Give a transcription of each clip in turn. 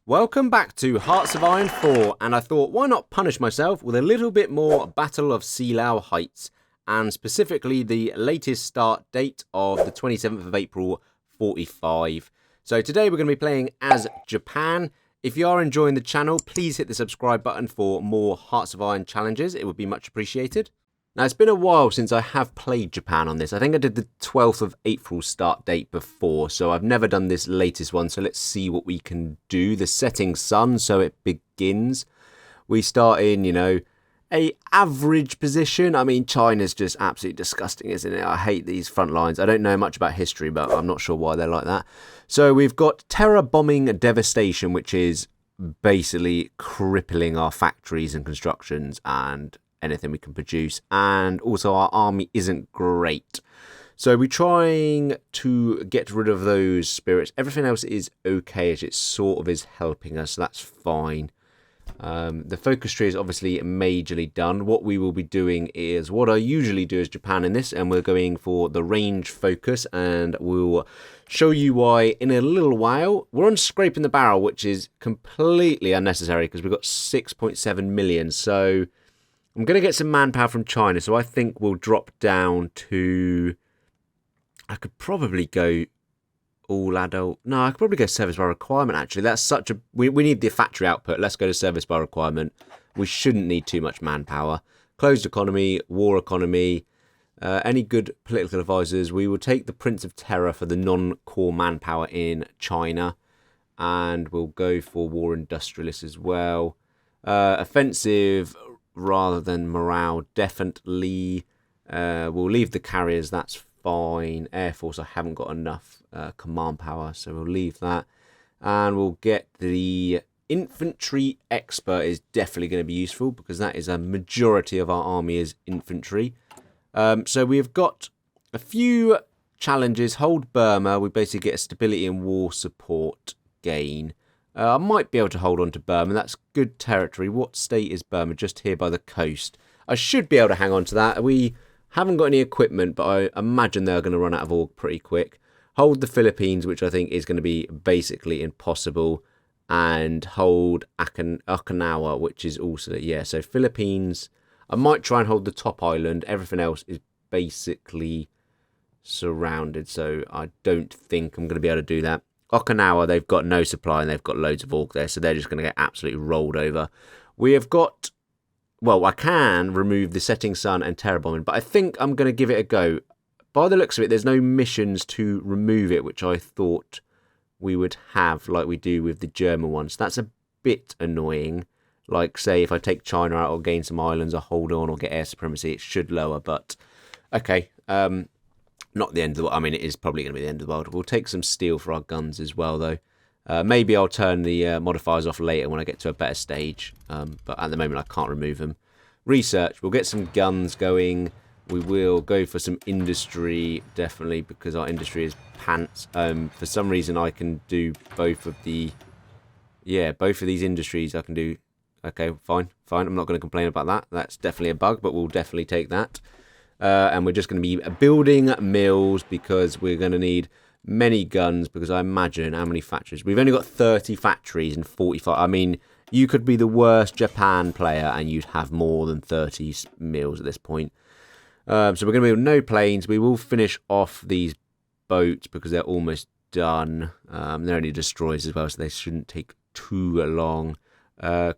Welcome back to Hearts of Iron 4, and I thought, why not punish myself with a little bit more Battle of Seelow Heights, and specifically the latest start date of the 27th of April 45. So today we're going to be playing as Japan. If you are enjoying the channel, please hit the subscribe button for more Hearts of Iron challenges. It would be much appreciated. Now, it's been a while since I have played Japan on this. I think I did the 12th of April start date before, so I've never done this latest one, so let's see what we can do. The setting sun, so it begins. We start in, a average position. I mean, China's just absolutely disgusting, isn't it? I hate these front lines. I don't know much about history, but I'm not sure why they're like that. So we've got terror bombing devastation, which is basically crippling our factories and constructions and anything we can produce, and also our army isn't great, so we're trying to get rid of those spirits. Everything else is okay, as it sort of is helping us, so that's fine. The focus tree is obviously majorly done. What we will be doing is what I usually do as Japan in this, and we're going for the range focus, and we'll show you why in a little while. We're on scraping the barrel, which is completely unnecessary because we've got 6.7 million, so I'm going to get some manpower from China, so I think we'll drop down to... I could probably go all adult. No, I could probably go service by requirement, actually. That's such a... We need the factory output. Let's go to service by requirement. We shouldn't need too much manpower. Closed economy, war economy, any good political advisors. We will take the Prince of Terror for the non-core manpower in China, and we'll go for war industrialists as well. Offensive rather than morale, definitely. We'll leave the carriers, that's fine. Air Force, I haven't got enough command power, so we'll leave that. And we'll get the infantry expert is definitely going to be useful, because that is a majority of our army is infantry. So we've got a few challenges. Hold Burma, we basically get a stability and war support gain. I might be able to hold on to Burma. That's good territory. What state is Burma? Just here by the coast. I should be able to hang on to that. We haven't got any equipment, but I imagine they're going to run out of org pretty quick. Hold the Philippines, which I think is going to be basically impossible. And hold Okinawa, which is also... Yeah, so Philippines... I might try and hold the top island. Everything else is basically surrounded, so I don't think I'm going to be able to do that. Okinawa, they've got no supply and they've got loads of orc there, so they're just going to get absolutely rolled over. We have got... Well, I can remove the setting sun and terror bombing, but I think I'm going to give it a go. By the looks of it, there's no missions to remove it, which I thought we would have, like we do with the German ones. That's a bit annoying. Like, say, if I take China out or gain some islands or hold on or get air supremacy, it should lower, but... Okay, not the end of the world. I mean, it is probably going to be the end of the world. We'll take some steel for our guns as well, though. Maybe I'll turn the modifiers off later when I get to a better stage. But at the moment, I can't remove them. Research. We'll get some guns going. We will go for some industry, definitely, because our industry is pants. For some reason, I can do both of the... Yeah, both of these industries I can do... Okay, fine. I'm not going to complain about that. That's definitely a bug, but we'll definitely take that. And we're just going to be building mills, because we're going to need many guns, because I imagine how many factories. We've only got 30 factories and 45. I mean, you could be the worst Japan player and you'd have more than 30 mills at this point. So we're going to build no planes. We will finish off these boats because they're almost done. They're only destroyers as well, so they shouldn't take too long.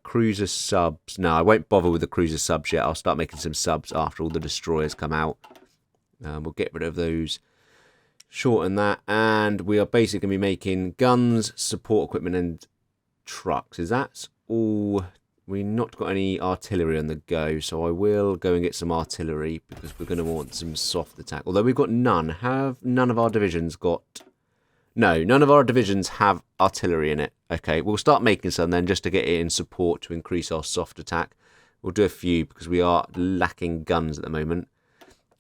Cruiser subs. No, I won't bother with the cruiser subs yet. I'll start making some subs after all the destroyers come out. We'll get rid of those. Shorten that. And we are basically going to be making guns, support equipment, and trucks. Is that all? We've not got any artillery on the go, so I will go and get some artillery, because we're going to want some soft attack. Although we've got none. Have none of our divisions got... No, none of our divisions have artillery in it. Okay, we'll start making some then, just to get it in support to increase our soft attack. We'll do a few, because we are lacking guns at the moment.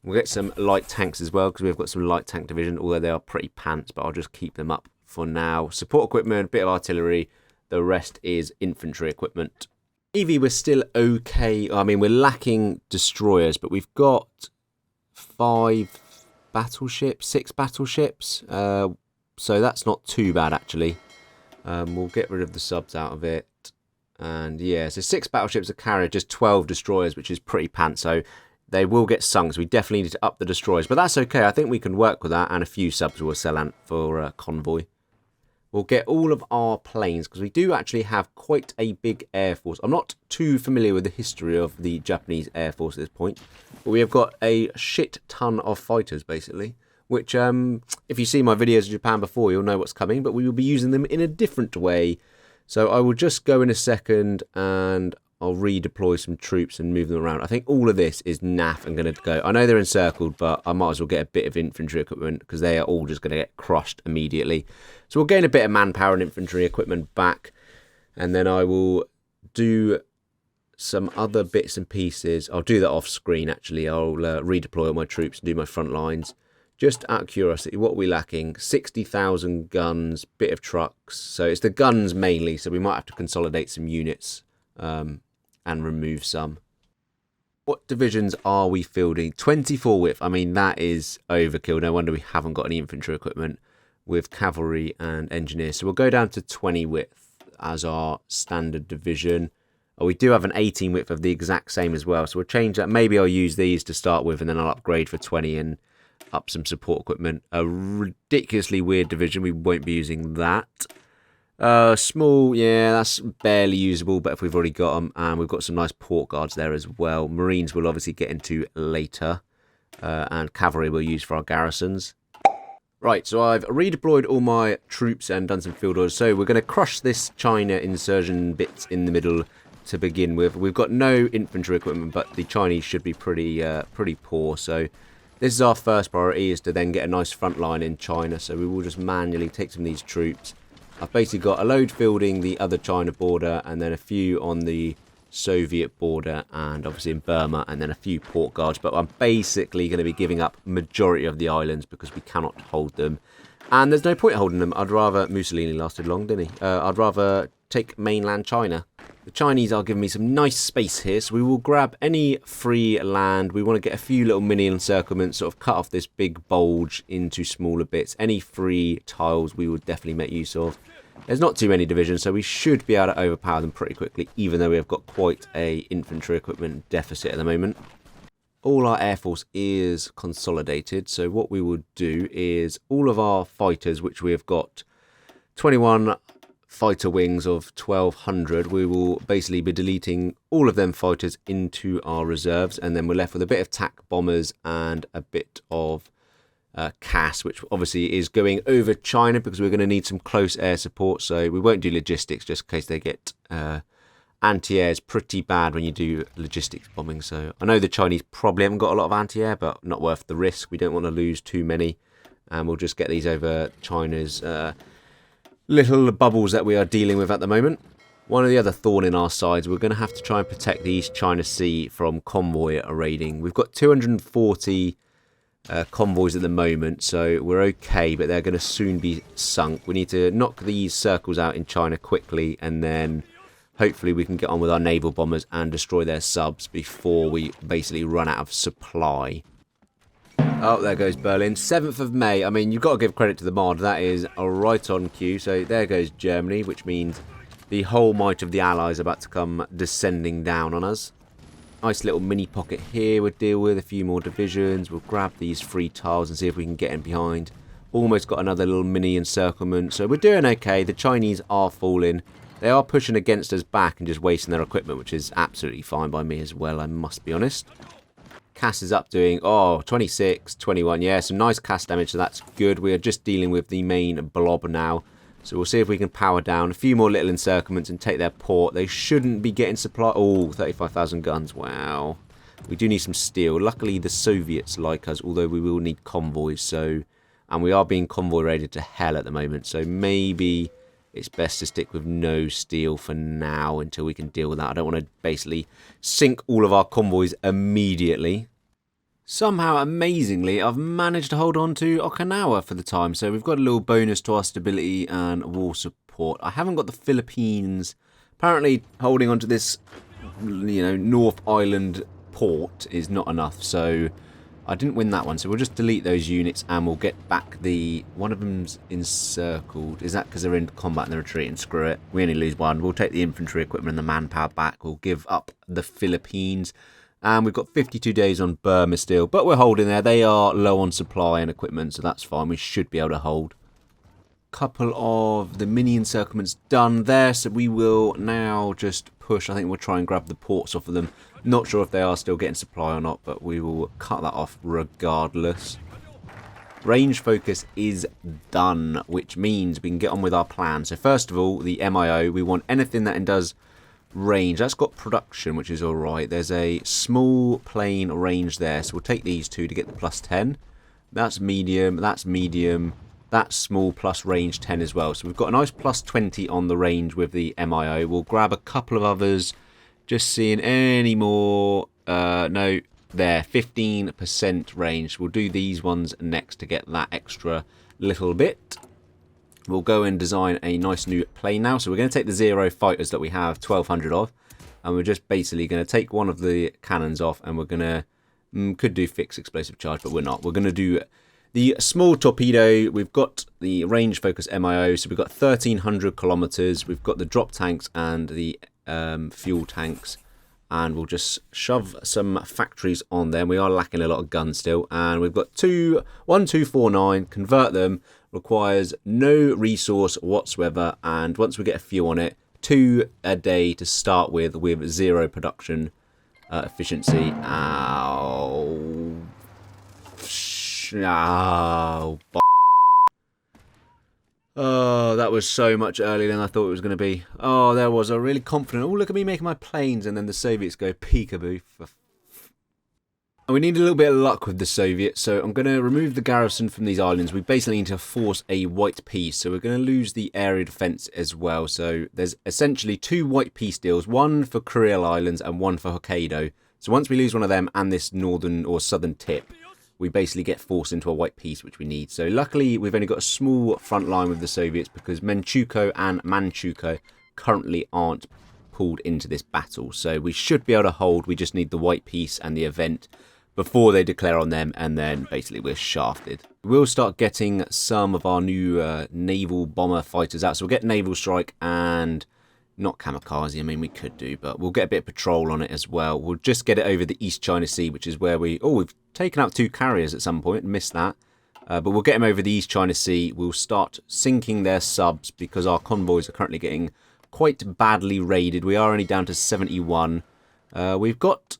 We'll get some light tanks as well, because we've got some light tank division, although they are pretty pants, but I'll just keep them up for now. Support equipment, a bit of artillery. The rest is infantry equipment. Navy, we're still okay. I mean, we're lacking destroyers, but we've got 5 battleships, 6 battleships. So that's not too bad, actually. We'll get rid of the subs out of it. And yeah, so 6 battleships a carrier, just 12 destroyers, which is pretty pants. So they will get sunk. So we definitely need to up the destroyers. But that's okay. I think we can work with that. And a few subs will sell out for convoy. We'll get all of our planes, because we do actually have quite a big air force. I'm not too familiar with the history of the Japanese air force at this point, but we have got a shit ton of fighters, basically, which, if you see my videos of Japan before, you'll know what's coming, but we will be using them in a different way. So I will just go in a second, and I'll redeploy some troops and move them around. I think all of this is naff and going to go. I know they're encircled, but I might as well get a bit of infantry equipment, because they are all just going to get crushed immediately. So we'll gain a bit of manpower and infantry equipment back, and then I will do some other bits and pieces. I'll do that off screen, actually. I'll redeploy all my troops and do my front lines. Just out of curiosity, what are we lacking? 60,000 guns, bit of trucks. So it's the guns mainly, so we might have to consolidate some units and remove some. What divisions are we fielding? 24 width. I mean, that is overkill. No wonder we haven't got any infantry equipment with cavalry and engineers. So we'll go down to 20 width as our standard division. Oh, we do have an 18 width of the exact same as well. So we'll change that. Maybe I'll use these to start with, and then I'll upgrade for 20 and up some support equipment. A ridiculously weird division. We won't be using that. Small, yeah, that's barely usable, but if we've already got them, and we've got some nice port guards there as well. Marines we'll obviously get into later, and cavalry we'll use for our garrisons. Right, so I've redeployed all my troops and done some field orders. So we're going to crush this China insurgent bits in the middle to begin with. We've got no infantry equipment, but the Chinese should be pretty poor. So this is our first priority, is to then get a nice front line in China. So we will just manually take some of these troops. I've basically got a load fielding the other China border, and then a few on the Soviet border, and obviously in Burma, and then a few port guards. But I'm basically going to be giving up majority of the islands because we cannot hold them, and there's no point holding them. I'd rather, Mussolini lasted long, didn't he? I'd rather take mainland China. The Chinese are giving me some nice space here, so we will grab any free land. We want to get a few little mini encirclements, sort of cut off this big bulge into smaller bits. Any free tiles we will definitely make use of. There's not too many divisions, so we should be able to overpower them pretty quickly, even though we have got quite a infantry equipment deficit at the moment. All our air force is consolidated, so what we will do is all of our fighters, which we have got 21 fighter wings of 1,200, we will basically be deleting all of them fighters into our reserves, and then we're left with a bit of TAC bombers and a bit of CAS, which obviously is going over China because we're going to need some close air support. So we won't do logistics just in case they get anti-airs pretty bad when you do logistics bombing. So I know the Chinese probably haven't got a lot of anti-air, but not worth the risk. We don't want to lose too many, and we'll just get these over China's little bubbles that we are dealing with at the moment. One of the other thorn in our sides, we're going to have to try and protect the East China Sea from convoy raiding. We've got 240 convoys at the moment, so we're okay, but they're going to soon be sunk. We need to knock these circles out in China quickly, and then hopefully we can get on with our naval bombers and destroy their subs before we basically run out of supply. Oh, there goes Berlin. 7th of May. I mean, you've got to give credit to the mod. That is right on cue. So there goes Germany, which means the whole might of the Allies are about to come descending down on us. Nice little mini pocket here we'll deal with. A few more divisions. We'll grab these free tiles and see if we can get in behind. Almost got another little mini encirclement. So we're doing okay. The Chinese are falling. They are pushing against us back and just wasting their equipment, which is absolutely fine by me as well, I must be honest. CAS is up doing, 26, 21. Yeah, some nice CAS damage, so that's good. We are just dealing with the main blob now. So we'll see if we can power down a few more little encirclements and take their port. They shouldn't be getting supply. Oh, 35,000 guns. Wow. We do need some steel. Luckily, the Soviets like us, although we will need convoys. So, and we are being convoy raided to hell at the moment. So maybe it's best to stick with no steel for now until we can deal with that. I don't want to basically sink all of our convoys immediately. Somehow, amazingly, I've managed to hold on to Okinawa for the time. So we've got a little bonus to our stability and war support. I haven't got the Philippines. Apparently, holding on to this, North Island port is not enough. So I didn't win that one, so we'll just delete those units and we'll get back the... One of them's encircled. Is that because they're in combat and they're retreating? Screw it. We only lose one. We'll take the infantry equipment and the manpower back. We'll give up the Philippines. And we've got 52 days on Burma still, but we're holding there. They are low on supply and equipment, so that's fine. We should be able to hold. Couple of the mini encirclements done there, so we will now just push. I think we'll try and grab the ports off of them. Not sure if they are still getting supply or not, but we will cut that off regardless. Range focus is done, which means we can get on with our plan. So first of all, the MIO, we want anything that does range. That's got production, which is alright. There's a small plane range there, so we'll take these two to get the plus 10. That's medium, that's medium. That's small plus range 10 as well. So we've got a nice plus 20 on the range with the MIO. We'll grab a couple of others. Just seeing any more. No, there. 15% range. We'll do these ones next to get that extra little bit. We'll go and design a nice new plane now. So we're going to take the Zero fighters that we have 1,200 of. And we're just basically going to take one of the cannons off. And we're going to... could do fixed explosive charge, but we're not. We're going to do... the small torpedo. We've got the range focus MIO, so we've got 1,300 kilometers. We've got the drop tanks and the fuel tanks, and we'll just shove some factories on them. We are lacking a lot of guns still, and we've got 1249. Convert them requires no resource whatsoever, and once we get a few on it, 2 a day to start with 0 production efficiency. Ow. Oh, that was so much earlier than I thought it was going to be. Oh, there was. I was really confident. Oh, look at me making my planes, and then the Soviets go peekaboo. And we need a little bit of luck with the Soviets, so I'm going to remove the garrison from these islands. We basically need to force a white peace, so we're going to lose the area defense as well. So there's essentially 2 white peace deals, one for Kuril Islands and one for Hokkaido. So once we lose one of them and this northern or southern tip, we basically get forced into a white peace, which we need. So luckily, we've only got a small front line with the Soviets because Menchuko and Manchukuo currently aren't pulled into this battle. So we should be able to hold. We just need the white peace and the event before they declare on them, and then basically we're shafted. We'll start getting some of our new naval bomber fighters out. So we'll get naval strike and... not kamikaze, I mean, we could do, but we'll get a bit of patrol on it as well. We'll just get it over the East China Sea, which is where we... oh, we've taken out 2 carriers at some point, missed that. But we'll get them over the East China Sea. We'll start sinking their subs because our convoys are currently getting quite badly raided. We are only down to 71. We've got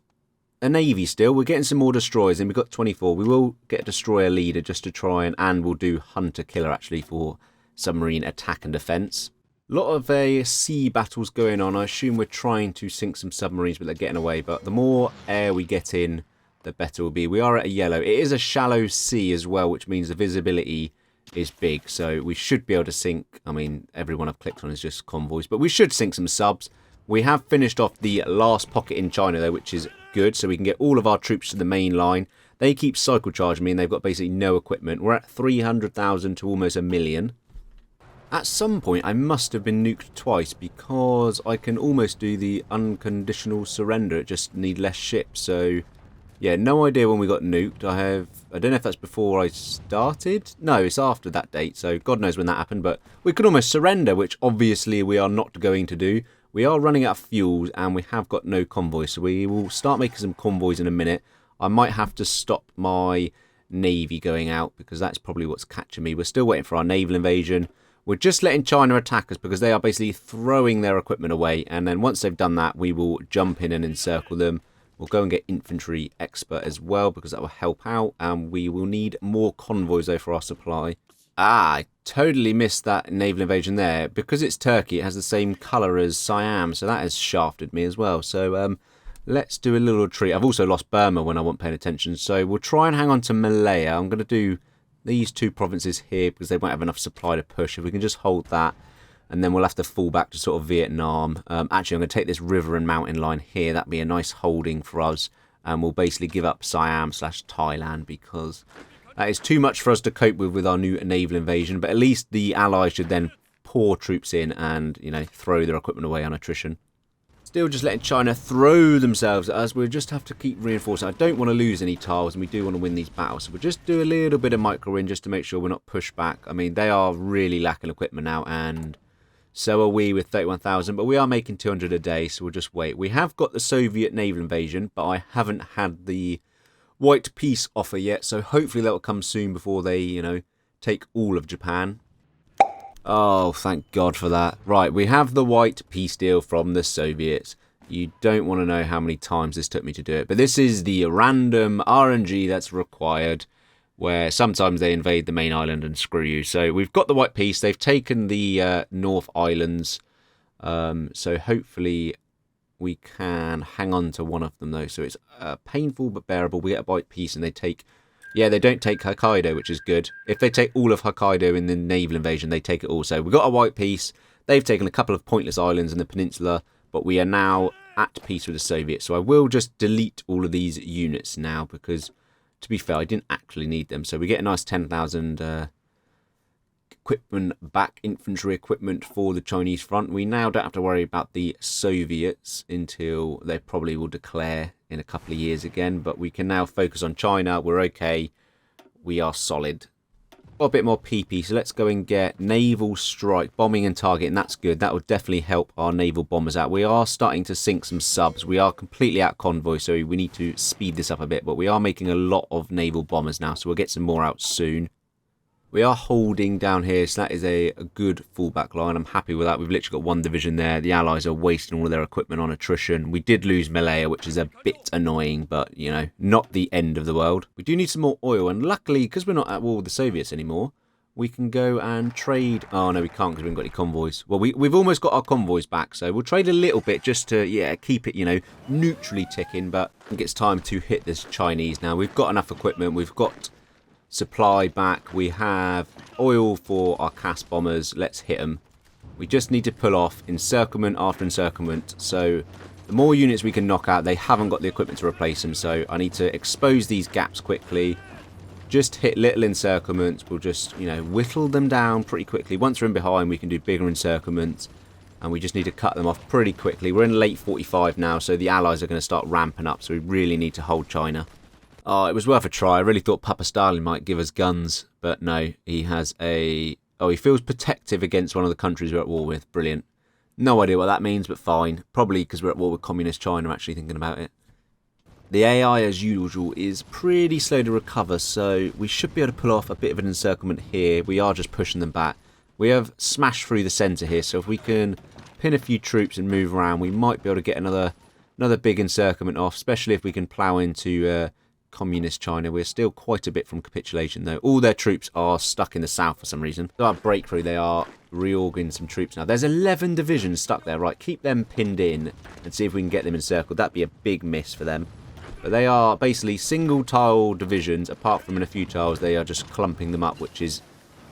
a navy still. We're getting some more destroyers, and we've got 24. We will get a destroyer leader just to try and we'll do hunter-killer, actually, for submarine attack and defence. A lot of sea battles going on. I assume we're trying to sink some submarines, but they're getting away. But the more air we get in, the better it will be. We are at a yellow. It is a shallow sea as well, which means the visibility is big. So we should be able to sink... I mean, everyone I've clicked on is just convoys. But we should sink some subs. We have finished off the last pocket in China, though, which is good. So we can get all of our troops to the main line. They keep cycle charging me, and they've got basically no equipment. We're at 300,000 to almost 1 million. At some point, I must have been nuked twice because I can almost do the unconditional surrender. It just need less ships. So, yeah, no idea when we got nuked. I don't know if that's before I started. No, it's after that date. So, God knows when that happened. But we could almost surrender, which obviously we are not going to do. We are running out of fuels and we have got no convoys. So, we will start making some convoys in a minute. I might have to stop my navy going out because that's probably what's catching me. We're still waiting for our naval invasion. We're just letting China attack us because they are basically throwing their equipment away. And then once they've done that, we will jump in and encircle them. We'll go and get infantry expert as well because that will help out. And we will need more convoys though for our supply. Ah, I totally missed that naval invasion there. Because it's Turkey, it has the same colour as Siam. So that has shafted me as well. So let's do a little retreat. I've also lost Burma when I wasn't paying attention. So we'll try and hang on to Malaya. I'm going to do... these 2 provinces here because they won't have enough supply to push. If we can just hold that, and then we'll have to fall back to sort of Vietnam. Actually, I'm going to take this river and mountain line here. That'd be a nice holding for us, and we'll basically give up Siam/Thailand because that is too much for us to cope with our new naval invasion. But at least the Allies should then pour troops in and, you know, throw their equipment away on attrition. Still just letting China throw themselves at us. We'll just have to keep reinforcing. I don't want to lose any tiles, and we do want to win these battles. So we'll just do a little bit of micro-win just to make sure we're not pushed back. I mean, they are really lacking equipment now, and so are we with 31,000. But we are making 200 a day, so we'll just wait. We have got the Soviet naval invasion, but I haven't had the white peace offer yet. So hopefully that will come soon before they, you know, take all of Japan. Oh, thank God for that. Right, we have the white peace deal from the Soviets. You don't want to know how many times this took me to do it. But this is the random RNG that's required, where sometimes they invade the main island and screw you. So we've got the white peace. They've taken the North Islands. So hopefully we can hang on to one of them, though. So it's painful but bearable. We get a white peace and they take... Yeah, they don't take Hokkaido, which is good. If they take all of Hokkaido in the naval invasion, they take it all. So we've got a white peace. They've taken a couple of pointless islands in the peninsula, but we are now at peace with the Soviets. So I will just delete all of these units now because, to be fair, I didn't actually need them. So we get a nice 10,000 equipment back, infantry equipment for the Chinese front. We now don't have to worry about the Soviets until they probably will declare in a couple of years again, but we can now focus on China. We're okay. We are solid. Got a bit more PP, so let's go and get naval strike, bombing and targeting. That's good. That will definitely help our naval bombers out. We are starting to sink some subs. We are completely out of convoy, so we need to speed this up a bit, but we are making a lot of naval bombers now, so we'll get some more out soon. We are holding down here, so that is a good fallback line. I'm happy with that. We've literally got one division there. The Allies are wasting all of their equipment on attrition. We did lose Malaya, which is a bit annoying, but, you know, not the end of the world. We do need some more oil, and luckily, because we're not at war with the Soviets anymore, we can go and trade... Oh, no, we can't because we haven't got any convoys. Well, we've almost got our convoys back, so we'll trade a little bit just to, yeah, keep it, you know, neutrally ticking, but I think it's time to hit this Chinese now. We've got enough equipment. We've got... supply back. We have oil for our CAS bombers. Let's hit them. We just need to pull off encirclement after encirclement. So the more units we can knock out, they haven't got the equipment to replace them. So I need to expose these gaps quickly. Just hit little encirclements. We'll just, you know, whittle them down pretty quickly. Once we're in behind, we can do bigger encirclements. And we just need to cut them off pretty quickly. We're in late 45 now, so the Allies are going to start ramping up. So we really need to hold China. Oh, it was worth a try. I really thought Papa Stalin might give us guns, but no, he has a... Oh, he feels protective against one of the countries we're at war with. Brilliant. No idea what that means, but fine. Probably because we're at war with Communist China, actually thinking about it. The AI, as usual, is pretty slow to recover, so we should be able to pull off a bit of an encirclement here. We are just pushing them back. We have smashed through the centre here, so if we can pin a few troops and move around, we might be able to get another big encirclement off, especially if we can plough into... Communist China. We're still quite a bit from capitulation, though. All their troops are stuck in the south for some reason. So our breakthrough, they are reorganizing some troops now. There's 11 divisions stuck there. Right, keep them pinned in and see if we can get them encircled. That'd be a big miss for them. But they are basically single tile divisions. Apart from in a few tiles, they are just clumping them up, which is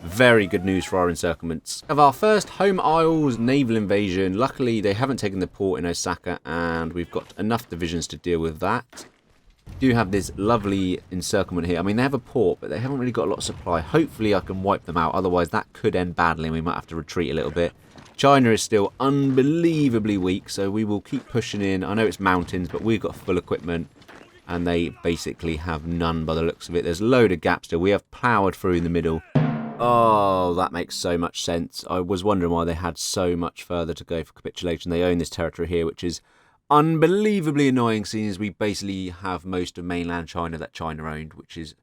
very good news for our encirclements. Of our first home isles naval invasion, luckily they haven't taken the port in Osaka, and we've got enough divisions to deal with that. Do have this lovely encirclement here. I mean, they have a port, but they haven't really got a lot of supply. Hopefully I can wipe them out, otherwise that could end badly and we might have to retreat a little bit. China is still unbelievably weak, so we will keep pushing in. I know it's mountains, but we've got full equipment and they basically have none by the looks of it. There's a load of gaps still. We have ploughed through in the middle. Oh, that makes so much sense. I was wondering why they had so much further to go for capitulation. They own this territory here, which is unbelievably annoying, seeing as we basically have most of mainland China that China owned, which is...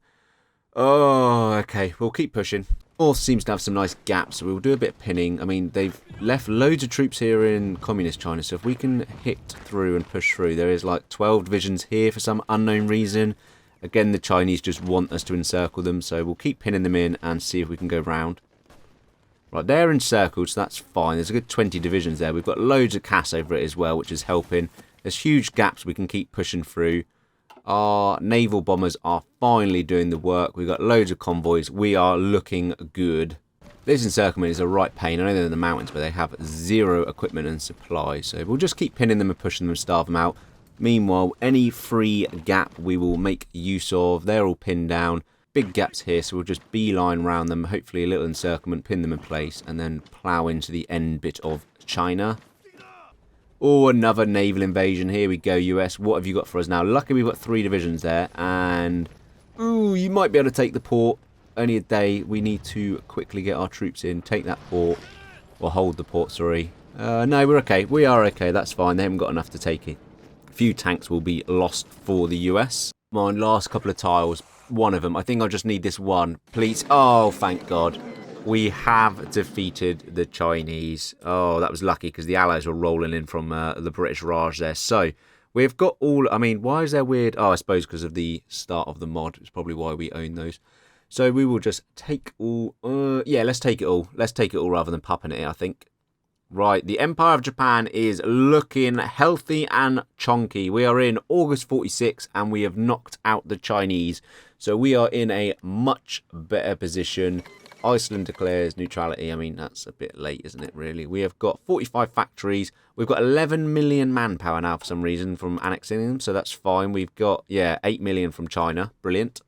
Oh, okay, we'll keep pushing. North seems to have some nice gaps, so we'll do a bit of pinning. I mean, they've left loads of troops here in Communist China, so if we can hit through and push through, there is like 12 divisions here for some unknown reason. Again, the Chinese just want us to encircle them, so we'll keep pinning them in and see if we can go round. Right, they're encircled, so that's fine. There's a good 20 divisions there. We've got loads of CAS over it as well, which is helping. There's huge gaps we can keep pushing through. Our naval bombers are finally doing the work. We've got loads of convoys. We are looking good. This encirclement is a right pain. I know they're in the mountains, but they have zero equipment and supply. So we'll just keep pinning them and pushing them and starve them out. Meanwhile, any free gap we will make use of. They're all pinned down. Big gaps here, so we'll just beeline round them, hopefully a little encirclement, pin them in place, and then plough into the end bit of China. Oh, another naval invasion. Here we go, US. What have you got for us now? Luckily, we've got 3 divisions there. And, ooh, you might be able to take the port. Only a day. We need to quickly get our troops in. Take that port. Or hold the port, sorry. No, we're okay. We are okay. That's fine. They haven't got enough to take it. A few tanks will be lost for the US. My last couple of tiles. One of them. I think I just need this one. Please. Oh, thank God. We have defeated the Chinese. Oh, that was lucky because the Allies were rolling in from the British Raj there. So, we've got all... I mean, why is there weird... Oh, I suppose because of the start of the mod. It's probably why we own those. So, we will just take all... yeah, let's take it all. Let's take it all rather than popping it, I think. Right, the Empire of Japan is looking healthy and chunky. We are in August 46 and we have knocked out the Chinese. So, we are in a much better position. Iceland declares neutrality. I mean, that's a bit late, isn't it, really? We have got 45 factories. We've got 11 million manpower now for some reason from annexing them, so that's fine. We've got, yeah, 8 million from China. Brilliant.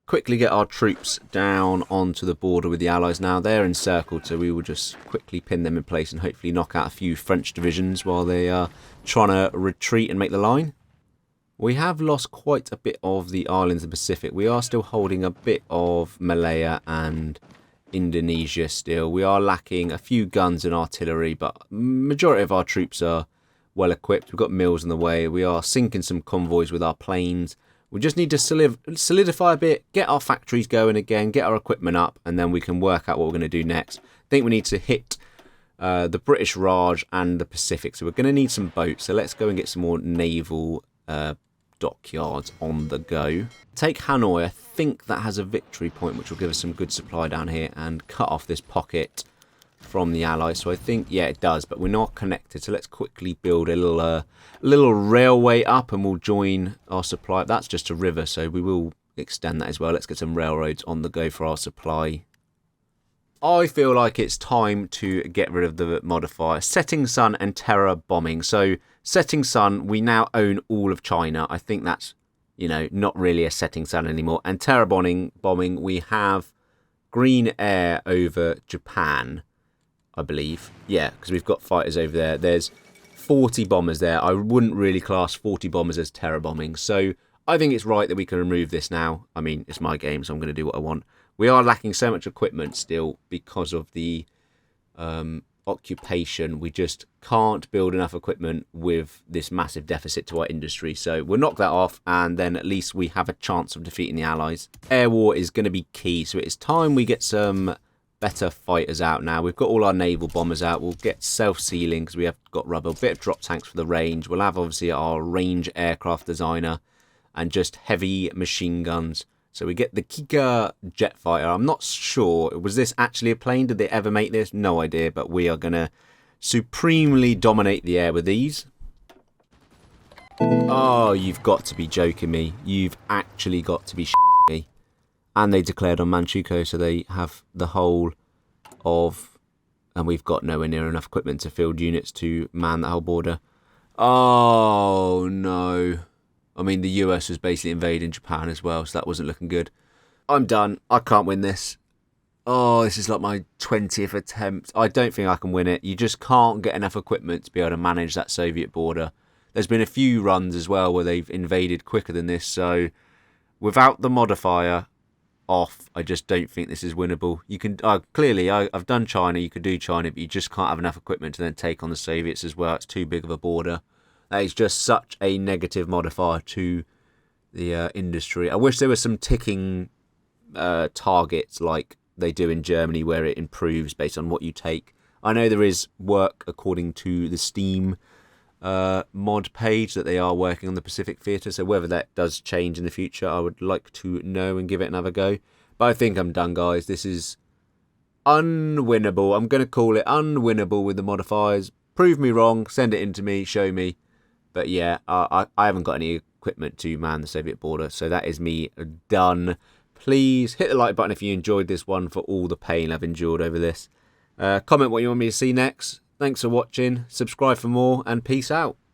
Quickly get our troops down onto the border with the Allies now. They're encircled, so we will just quickly pin them in place and hopefully knock out a few French divisions while they are trying to retreat and make the line. We have lost quite a bit of the islands of the Pacific. We are still holding a bit of Malaya and Indonesia still. We are lacking a few guns and artillery, but majority of our troops are well equipped. We've got mills in the way. We are sinking some convoys with our planes. We just need to solidify a bit, get our factories going again, get our equipment up, and then we can work out what we're going to do next. I think we need to hit the British Raj and the Pacific, so we're going to need some boats. So let's go and get some more naval dockyards on the go. Take Hanoi. I think that has a victory point, which will give us some good supply down here and cut off this pocket from the Allies. So I think, yeah, it does, but we're not connected. So let's quickly build a little railway up and we'll join our supply. That's just a river, so we will extend that as well. Let's get some railroads on the go for our supply. I feel like it's time to get rid of the modifier. Setting Sun and terror bombing. So Setting Sun, we now own all of China. I think that's, you know, not really a Setting Sun anymore. And terror bombing, we have green air over Japan, I believe. Yeah, because we've got fighters over there. There's 40 bombers there. I wouldn't really class 40 bombers as terror bombing. So I think it's right that we can remove this now. I mean, it's my game, so I'm going to do what I want. We are lacking so much equipment still because of the occupation. We just can't build enough equipment with this massive deficit to our industry. So we'll knock that off, and then at least we have a chance of defeating the Allies. Air war is going to be key, so it's time we get some better fighters out now. We've got all our naval bombers out. We'll get self-sealing because we have got rubber. A bit of drop tanks for the range. We'll have obviously our range aircraft designer and just heavy machine guns. So we get the Kika jet fighter. I'm not sure. Was this actually a plane? Did they ever make this? No idea. But we are going to supremely dominate the air with these. Oh, you've got to be joking me. You've actually got to be shitting me. And they declared on Manchukuo, so they have the whole of... And we've got nowhere near enough equipment to field units to man that whole border. Oh, no. I mean, the US was basically invading Japan as well, so that wasn't looking good. I'm done. I can't win this. Oh, this is like my 20th attempt. I don't think I can win it. You just can't get enough equipment to be able to manage that Soviet border. There's been a few runs as well where they've invaded quicker than this, so without the modifier off, I just don't think this is winnable. You can clearly, I've done China, you could do China, but you just can't have enough equipment to then take on the Soviets as well. It's too big of a border. That is just such a negative modifier to the industry. I wish there was some ticking targets like they do in Germany where it improves based on what you take. I know there is work according to the Steam mod page that they are working on the Pacific Theatre, so whether that does change in the future, I would like to know and give it another go. But I think I'm done, guys. This is unwinnable. I'm going to call it unwinnable with the modifiers. Prove me wrong, send it in to me, show me. But yeah, I haven't got any equipment to man the Soviet border, so that is me done. Please hit the like button if you enjoyed this one for all the pain I've endured over this. Comment what you want me to see next. Thanks for watching, subscribe for more, and peace out.